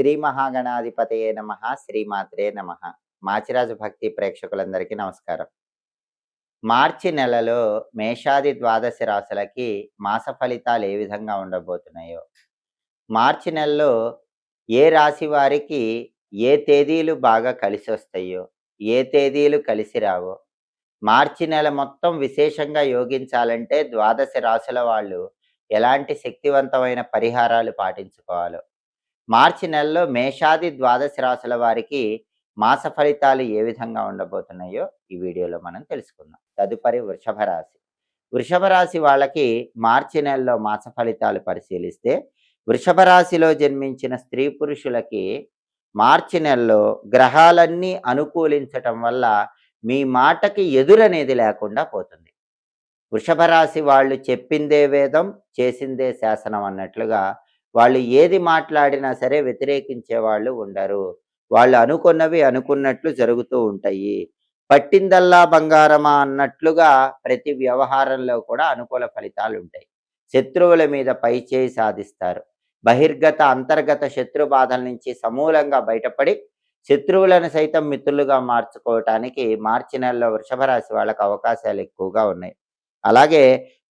శ్రీ మహాగణాధిపతయే నమః. శ్రీమాత్రే నమః. మాచిరాజు భక్తి ప్రేక్షకులందరికీ నమస్కారం. మార్చి నెలలో మేషాది ద్వాదశ రాశులకి మాస ఫలితాలు ఏ విధంగా ఉండబోతున్నాయో, మార్చి నెలలో ఏ రాశి వారికి ఏ తేదీలు బాగా కలిసొస్తాయో, ఏ తేదీలు కలిసి రావో, మార్చి నెల మొత్తం విశేషంగా యోగించాలంటే ద్వాదశ రాశుల వాళ్ళు ఎలాంటి శక్తివంతమైన పరిహారాలు పాటించుకోవాలో, మార్చి నెలలో మేషాది ద్వాదశ రాశుల వారికి మాస ఫలితాలు ఏ విధంగా ఉండబోతున్నాయో ఈ వీడియోలో మనం తెలుసుకుందాం. తదుపరి వృషభ రాశి. వృషభ రాశి వాళ్ళకి మార్చి నెలలో మాస ఫలితాలు పరిశీలిస్తే, వృషభ రాశిలో జన్మించిన స్త్రీ పురుషులకి మార్చి నెలలో గ్రహాలన్నీ అనుకూలించటం వల్ల మీ మాటకి ఎదురనేది లేకుండా పోతుంది. వృషభ రాశి వాళ్ళు చెప్పిందే వేదం, చేసిందే శాసనం అన్నట్లుగా వాళ్ళు ఏది మాట్లాడినా సరే వ్యతిరేకించే వాళ్ళు ఉండరు. వాళ్ళు అనుకున్నవి అనుకున్నట్లు జరుగుతూ ఉంటాయి. పట్టిందల్లా బంగారమా అన్నట్లుగా ప్రతి వ్యవహారంలో కూడా అనుకూల ఫలితాలు ఉంటాయి. శత్రువుల మీద పైచేయి సాధిస్తారు. బహిర్గత అంతర్గత శత్రు బాధల నుంచి సమూలంగా బయటపడి శత్రువులను సైతం మిత్రులుగా మార్చుకోవటానికి మార్చి నెలలో వృషభ రాశి వాళ్ళకు అవకాశాలు ఎక్కువగా ఉన్నాయి. అలాగే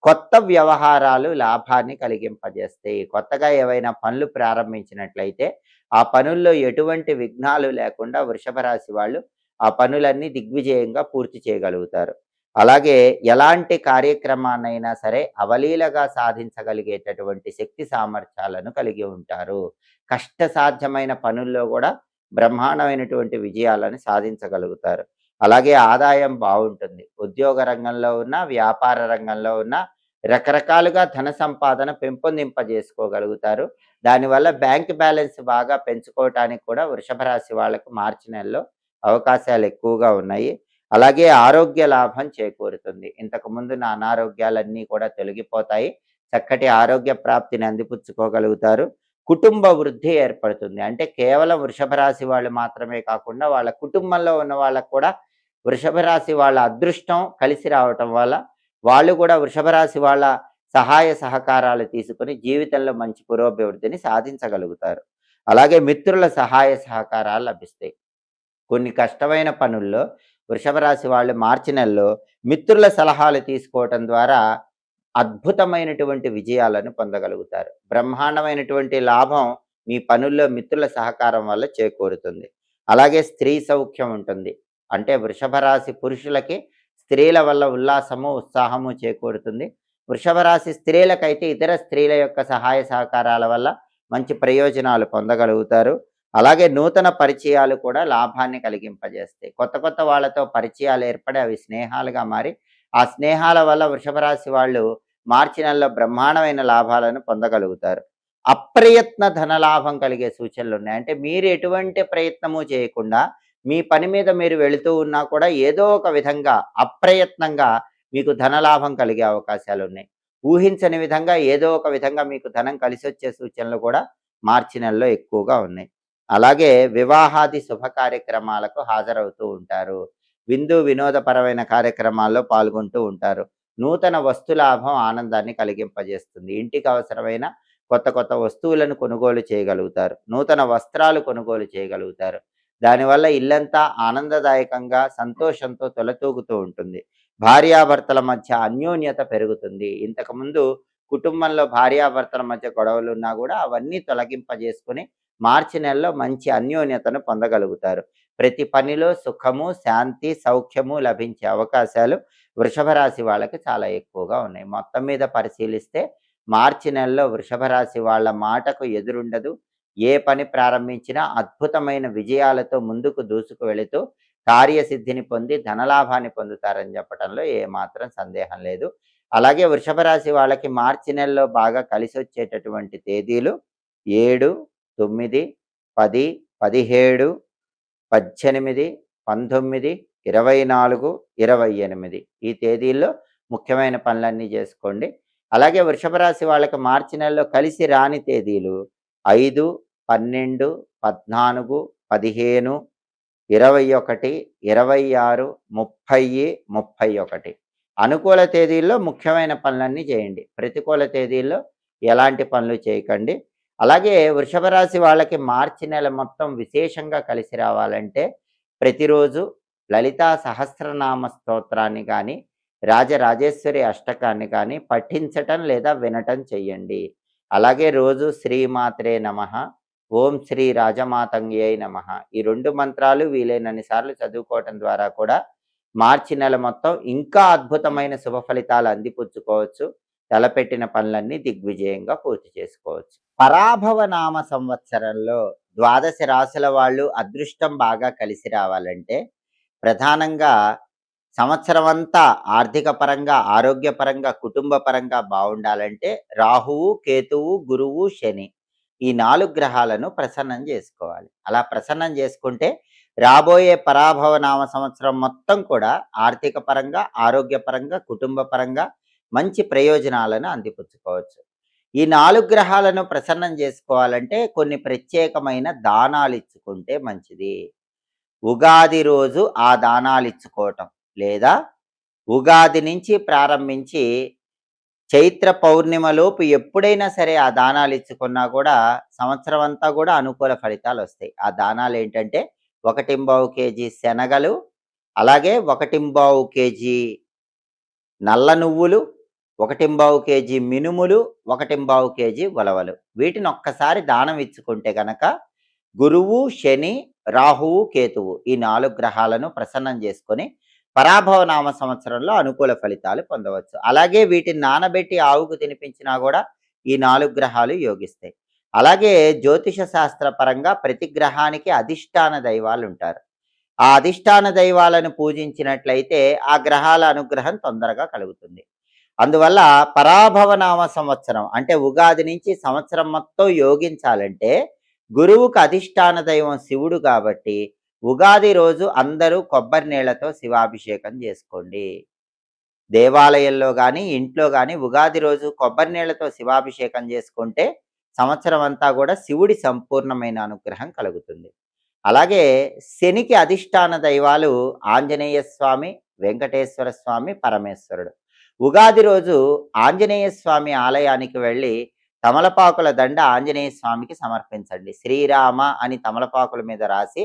కొత్త వ్యవహారాలు లాభాన్ని కలిగింపజేస్తాయి. కొత్తగా ఏవైనా పనులు ప్రారంభించినట్లయితే ఆ పనుల్లో ఎటువంటి విఘ్నాలు లేకుండా వృషభ రాశి వాళ్ళు ఆ పనులన్నీ దిగ్విజయంగా పూర్తి చేయగలుగుతారు. అలాగే ఎలాంటి కార్యక్రమాన్నైనా సరే అవలీలగా సాధించగలిగేటటువంటి శక్తి సామర్థ్యాలను కలిగి ఉంటారు. కష్టసాధ్యమైన పనుల్లో కూడా బ్రహ్మాండమైనటువంటి విజయాలను సాధించగలుగుతారు. అలాగే ఆదాయం బాగుంటుంది. ఉద్యోగ రంగంలో ఉన్న, వ్యాపార రంగంలో ఉన్న రకరకాలుగా ధన సంపాదన పెంపొందింపజేసుకోగలుగుతారు. దానివల్ల బ్యాంక్ బ్యాలెన్స్ బాగా పెంచుకోవటానికి కూడా వృషభ రాశి వాళ్ళకు మార్చి నెలలో అవకాశాలు ఎక్కువగా ఉన్నాయి. అలాగే ఆరోగ్య లాభం చేకూరుతుంది. ఇంతకుముందు నా అనారోగ్యాలన్నీ కూడా తొలగిపోతాయి. చక్కటి ఆరోగ్య ప్రాప్తిని అందిపుచ్చుకోగలుగుతారు. కుటుంబ వృద్ధి ఏర్పడుతుంది. అంటే కేవలం వృషభ రాశి వాళ్ళు మాత్రమే కాకుండా వాళ్ళ కుటుంబంలో ఉన్న వాళ్ళకు కూడా వృషభ రాశి వాళ్ళ అదృష్టం కలిసి రావటం వల్ల వాళ్ళు కూడా వృషభ రాశి వాళ్ళ సహాయ సహకారాలు తీసుకుని జీవితంలో మంచి పురోభివృద్ధిని సాధించగలుగుతారు. అలాగే మిత్రుల సహాయ సహకారాలు లభిస్తాయి. కొన్ని కష్టమైన పనుల్లో వృషభ రాశి వాళ్ళు మార్చి నెలలో మిత్రుల సలహాలు తీసుకోవటం ద్వారా అద్భుతమైనటువంటి విజయాలను పొందగలుగుతారు. బ్రహ్మాండమైనటువంటి లాభం మీ పనుల్లో మిత్రుల సహకారం వల్ల చేకూరుతుంది. అలాగే స్త్రీ సౌఖ్యం ఉంటుంది. అంటే వృషభ రాశి పురుషులకి స్త్రీల వల్ల ఉల్లాసము, ఉత్సాహము చేకూరుతుంది. వృషభ రాశి స్త్రీలకైతే ఇతర స్త్రీల యొక్క సహాయ సహకారాల వల్ల మంచి ప్రయోజనాలు పొందగలుగుతారు. అలాగే నూతన పరిచయాలు కూడా లాభాన్ని కలిగింపజేస్తాయి. కొత్త కొత్త వాళ్ళతో పరిచయాలు ఏర్పడి అవి స్నేహాలుగా మారి ఆ స్నేహాల వల్ల వృషభ రాశి వాళ్ళు మార్చి నెలలో బ్రహ్మాండమైన లాభాలను పొందగలుగుతారు. అప్రయత్న ధనలాభం కలిగే సూచనలు ఉన్నాయి. అంటే మీరు ఎటువంటి ప్రయత్నము చేయకుండా మీ పని మీద మీరు వెళుతూ ఉన్నా కూడా ఏదో ఒక విధంగా అప్రయత్నంగా మీకు ధనలాభం కలిగే అవకాశాలు ఉన్నాయి. ఊహించని విధంగా ఏదో ఒక విధంగా మీకు ధనం కలిసి వచ్చే సూచనలు కూడా మార్చి నెలలో ఎక్కువగా ఉన్నాయి. అలాగే వివాహాది శుభ కార్యక్రమాలకు హాజరవుతూ ఉంటారు. విందు వినోదపరమైన కార్యక్రమాల్లో పాల్గొంటూ ఉంటారు. నూతన వస్తులాభం ఆనందాన్ని కలిగింపజేస్తుంది. ఇంటికి అవసరమైన కొత్త కొత్త వస్తువులను కొనుగోలు చేయగలుగుతారు. నూతన వస్త్రాలు కొనుగోలు చేయగలుగుతారు. దానివల్ల ఇల్లంతా ఆనందదాయకంగా సంతోషంతో తొలతూగుతూ ఉంటుంది. భార్యాభర్తల మధ్య అన్యోన్యత పెరుగుతుంది. ఇంతకుముందు కుటుంబంలో భార్యాభర్తల మధ్య గొడవలు ఉన్నా కూడా అవన్నీ తొలగింపజేసుకుని మార్చి నెలలో మంచి అన్యోన్యతను పొందగలుగుతారు. ప్రతి పనిలో సుఖము, శాంతి, సౌఖ్యము లభించే అవకాశాలు వృషభ రాశి వాళ్ళకి చాలా ఎక్కువగా ఉన్నాయి. మొత్తం మీద పరిశీలిస్తే మార్చి నెలలో వృషభ రాశి వాళ్ళ మాటకు ఎదురుండదు. ఏ పని ప్రారంభించినా అద్భుతమైన విజయాలతో ముందుకు దూసుకు వెళుతూ కార్యసిద్ధిని పొంది ధనలాభాన్ని పొందుతారని చెప్పడంలో ఏమాత్రం సందేహం లేదు. అలాగే వృషభ రాశి వాళ్ళకి మార్చి నెలలో బాగా కలిసి వచ్చేటటువంటి తేదీలు 7, 9, 10, 17, 18, 19, 24, 28 ఈ తేదీల్లో ముఖ్యమైన పనులన్నీ చేసుకోండి. అలాగే వృషభ రాశి వాళ్ళకి మార్చి నెలలో కలిసి రాని తేదీలు 5, 12, 14, 15, 21, 26, 30, 31 అనుకూల తేదీల్లో ముఖ్యమైన పనులన్నీ చేయండి. ప్రతికూల తేదీల్లో ఎలాంటి పనులు చేయకండి. అలాగే వృషభ రాశి వాళ్ళకి మార్చి నెల మొత్తం విశేషంగా కలిసి రావాలంటే ప్రతిరోజు లలితా సహస్రనామ స్తోత్రాన్ని కానీ రాజరాజేశ్వరి అష్టకాన్ని కానీ పఠించటం లేదా వినటం చెయ్యండి. అలాగే రోజు శ్రీమాత్రే నమః, ఓం శ్రీ రాజమాతంగ్యై నమః ఈ 2 మంత్రాలు వీలైనన్ని సార్లు చదువుకోవటం ద్వారా కూడా మార్చి నెల మొత్తం ఇంకా అద్భుతమైన శుభ ఫలితాలు అందిపుచ్చుకోవచ్చు. తలపెట్టిన పనులన్నీ దిగ్విజయంగా పూర్తి చేసుకోవచ్చు. పరాభవ నామ సంవత్సరంలో ద్వాదశ రాశుల వాళ్ళు అదృష్టం బాగా కలిసి రావాలంటే ప్రధానంగా సంవత్సరం అంతా ఆర్థిక పరంగా, ఆరోగ్యపరంగా, కుటుంబ పరంగా బాగుండాలంటే రాహువు, కేతువు, గురువు, శని ఈ 4 గ్రహాలను ప్రసన్నం చేసుకోవాలి. అలా ప్రసన్నం చేసుకుంటే రాబోయే పరాభవ నామ సంవత్సరం మొత్తం కూడా ఆర్థిక పరంగా, ఆరోగ్యపరంగా, కుటుంబ పరంగా మంచి ప్రయోజనాలను అందిపుచ్చుకోవచ్చు. ఈ 4 గ్రహాలను ప్రసన్నం చేసుకోవాలంటే కొన్ని ప్రత్యేకమైన దానాలు ఇచ్చుకుంటే మంచిది. ఉగాది రోజు ఆ దానాలు ఇచ్చుకోవటం లేదా ఉగాది నుంచి ప్రారంభించి చైత్ర పౌర్ణిమలోపు ఎప్పుడైనా సరే ఆ దానాలు ఇచ్చుకున్నా కూడా సంవత్సరం అంతా కూడా అనుకూల ఫలితాలు వస్తాయి. ఆ దానాలు ఏంటంటే 1.25 కేజీ శనగలు, అలాగే 1.25 కేజీ నల్ల నువ్వులు, 1.25 కేజీ మినుములు, 1.25 కేజీ ఉలవలు. వీటిని ఒక్కసారి దానం ఇచ్చుకుంటే గనక గురువు, శని, రాహువు, కేతువు ఈ 4 గ్రహాలను ప్రసన్నం చేసుకొని పరాభవ నామ సంవత్సరంలో అనుకూల ఫలితాలు పొందవచ్చు. అలాగే వీటిని నానబెట్టి ఆవుకు తినిపించినా కూడా ఈ 4 గ్రహాలు యోగిస్తాయి. అలాగే జ్యోతిష శాస్త్ర పరంగా ప్రతి గ్రహానికి అధిష్టాన దైవాలు ఉంటారు. ఆ అధిష్టాన దైవాలను పూజించినట్లయితే ఆ గ్రహాల అనుగ్రహం తొందరగా కలుగుతుంది. అందువల్ల పరాభవ నామ సంవత్సరం అంటే ఉగాది నుంచి సంవత్సరం మొత్తం యోగించాలంటే గురువుకు అధిష్టాన దైవం శివుడు కాబట్టి ఉగాది రోజు అందరూ కొబ్బరి నీళ్లతో శివాభిషేకం చేసుకోండి. దేవాలయంలో కానీ ఇంట్లో కానీ ఉగాది రోజు కొబ్బరి నీళ్లతో శివాభిషేకం చేసుకుంటే సంవత్సరం అంతా కూడా శివుడి సంపూర్ణమైన అనుగ్రహం కలుగుతుంది. అలాగే శనికి అధిష్టాన దైవాలు ఆంజనేయ స్వామి, వెంకటేశ్వర స్వామి, పరమేశ్వరుడు. ఉగాది రోజు ఆంజనేయ స్వామి ఆలయానికి వెళ్ళి తమలపాకుల దండ ఆంజనేయ స్వామికి సమర్పించండి. శ్రీరామ అని తమలపాకుల మీద రాసి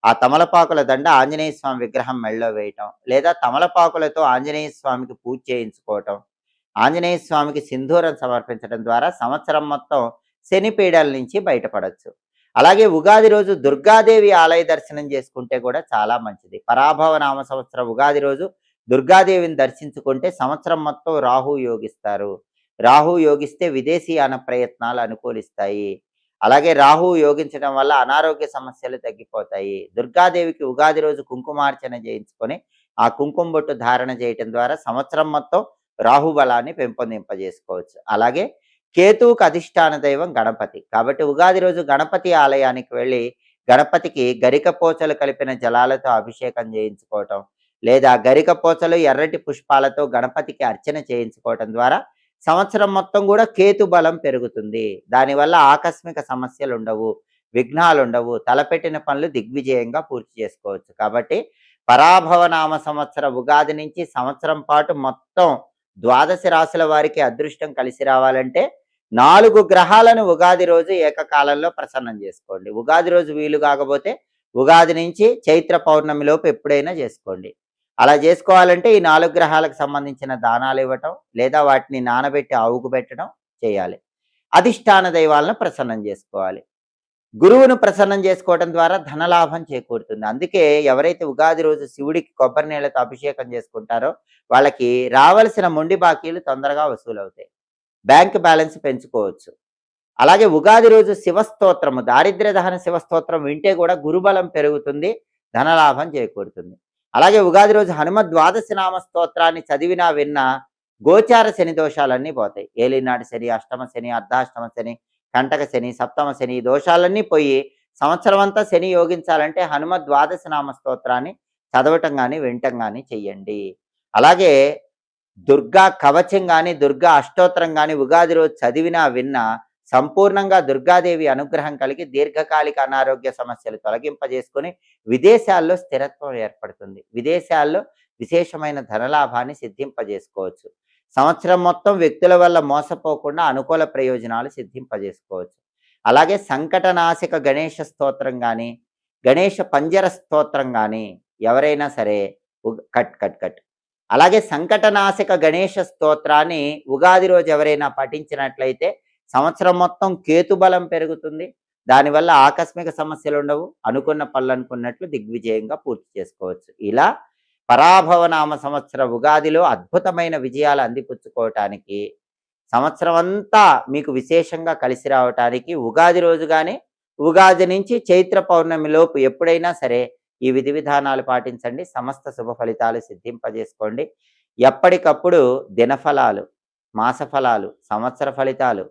ఆ తమలపాకుల దండ ఆంజనేయ స్వామి విగ్రహం మెళ్ళలో వేయటం లేదా తమలపాకులతో ఆంజనేయ స్వామికి పూజ చేయించుకోవటం, ఆంజనేయ స్వామికి సింధూరం సమర్పించడం ద్వారా సంవత్సరం మొత్తం శని పీడల నుంచి బయటపడవచ్చు. అలాగే ఉగాది రోజు దుర్గాదేవి ఆలయ దర్శనం చేసుకుంటే కూడా చాలా మంచిది. పరాభవ నామ సంవత్సరం ఉగాది రోజు దుర్గాదేవిని దర్శించుకుంటే సంవత్సరం మొత్తం రాహు యోగిస్తారు. రాహు యోగిస్తే విదేశీయాన ప్రయత్నాలు అనుకూలిస్తాయి. అలాగే రాహు యోగించడం వల్ల అనారోగ్య సమస్యలు తగ్గిపోతాయి. దుర్గాదేవికి ఉగాది రోజు కుంకుమార్చన చేయించుకొని ఆ కుంకుమ బొట్టు ధారణ చేయటం ద్వారా సంవత్సరం మొత్తం రాహు బలాన్ని పెంపొందింపజేసుకోవచ్చు. అలాగే కేతువుకు అధిష్టాన దైవం గణపతి కాబట్టి ఉగాది రోజు గణపతి ఆలయానికి వెళ్ళి గణపతికి గరికపోచలు కలిపిన జలాలతో అభిషేకం చేయించుకోవటం లేదా గరికపోచలు ఎర్రటి పుష్పాలతో గణపతికి అర్చన చేయించుకోవటం ద్వారా సంవత్సరం మొత్తం కూడా కేతు బలం పెరుగుతుంది. దానివల్ల ఆకస్మిక సమస్యలు ఉండవు, విఘ్నాలు ఉండవు, తలపెట్టిన పనులు దిగ్విజయంగా పూర్తి చేసుకోవచ్చు. కాబట్టి పరాభవ నామ సంవత్సర ఉగాది నుంచి సంవత్సరం పాటు మొత్తం ద్వాదశ రాశుల వారికి అదృష్టం కలిసి రావాలంటే 4 గ్రహాలను ఉగాది రోజు ఏకకాలంలో ప్రసన్నం చేసుకోండి. ఉగాది రోజు వీలు కాకపోతే ఉగాది నుంచి చైత్ర పౌర్ణమి లోపు ఎప్పుడైనా చేసుకోండి. అలా చేసుకోవాలంటే ఈ 4 గ్రహాలకు సంబంధించిన దానాలు ఇవ్వటం లేదా వాటిని నానబెట్టి ఆవుకు పెట్టడం చేయాలి. అధిష్టాన దైవాలను ప్రసన్నం చేసుకోవాలి. గురువును ప్రసన్నం చేసుకోవడం ద్వారా ధనలాభం చేకూరుతుంది. అందుకే ఎవరైతే ఉగాది రోజు శివుడికి కొబ్బరి నీళ్లతో అభిషేకం చేసుకుంటారో వాళ్ళకి రావలసిన మొండి బాకీలు తొందరగా వసూలవుతాయి. బ్యాంక్ బ్యాలెన్స్ పెంచుకోవచ్చు. అలాగే ఉగాది రోజు శివస్తోత్రము, దారిద్ర్య దహన శివస్తోత్రం వింటే కూడా గురుబలం పెరుగుతుంది, ధనలాభం చేకూరుతుంది. అలాగే ఉగాది రోజు హనుమ ద్వాదశ నామ స్తోత్రాన్ని చదివినా విన్నా గోచార శని దోషాలన్నీ పోతాయి. ఏలినాటి శని, అష్టమ శని, అర్ధాష్టమ శని, కంటక శని, సప్తమ శని దోషాలన్నీ పోయి సంవత్సరం అంతా శని యోగించాలంటే హనుమ ద్వాదశ నామ స్తోత్రాన్ని చదవటం కానీ వినటం కానీ చెయ్యండి. అలాగే దుర్గా కవచం కానీ దుర్గా అష్టోత్తరం కానీ ఉగాది రోజు చదివినా విన్నా సంపూర్ణంగా దుర్గాదేవి అనుగ్రహం కలిగి దీర్ఘకాలిక అనారోగ్య సమస్యలు తొలగింపజేసుకొని విదేశాల్లో స్థిరత్వం ఏర్పడుతుంది. విదేశాల్లో విశేషమైన ధనలాభాన్ని సిద్ధింపజేసుకోవచ్చు. సంవత్సరం మొత్తం వ్యక్తుల వల్ల మోసపోకుండా అనుకూల ప్రయోజనాలు సిద్ధింపజేసుకోవచ్చు. అలాగే సంకటనాశక గణేష స్తోత్రం గాని, గణేష పంజర స్తోత్రం గాని ఎవరైనా సరే కట్, కట్, కట్. అలాగే సంకటనాశక గణేష స్తోత్రాన్ని ఉగాది రోజు ఎవరైనా పఠించినట్లయితే సంవత్సరం మొత్తం కేతుబలం పెరుగుతుంది. దానివల్ల ఆకస్మిక సమస్యలుండవు. అనుకున్న పనులనుకున్నట్లు దిగ్విజయంగా పూర్తి చేసుకోవచ్చు. ఇలా పరాభవనామ సంవత్సర ఉగాదిలో అద్భుతమైన విజయాలు అందిపుచ్చుకోవటానికి, సంవత్సరం అంతా మీకు విశేషంగా కలిసి రావటానికి ఉగాది రోజు గాని, ఉగాది నుంచి చైత్ర పౌర్ణమి లోపు ఎప్పుడైనా సరే ఈ విధి విధానాలు పాటించండి. సమస్త శుభ ఫలితాలు సిద్ధింపజేసుకోండి. ఎప్పటికప్పుడు దినఫలాలు, మాస ఫలాలు, సంవత్సర ఫలితాలు,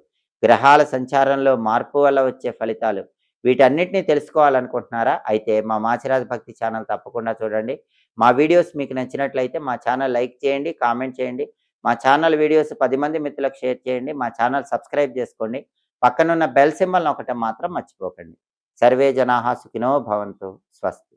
గ్రహాల సంచారంలో మార్పు వల్ల వచ్చే ఫలితాలు వీటన్నిటిని తెలుసుకోవాలనుకుంటున్నారా? అయితే మా మాచిరాజు భక్తి ఛానల్ తప్పకుండా చూడండి. మా వీడియోస్ మీకు నచ్చినట్లయితే మా ఛానల్ లైక్ చేయండి, కామెంట్ చేయండి. మా ఛానల్ వీడియోస్ 10 మంది మిత్రులకు షేర్ చేయండి. మా ఛానల్ సబ్స్క్రైబ్ చేసుకోండి. పక్కనున్న బెల్ సింబల్ నొక్కటం మాత్రం మర్చిపోకండి. సర్వే జనాః సుఖినో భవంతు. స్వస్తి.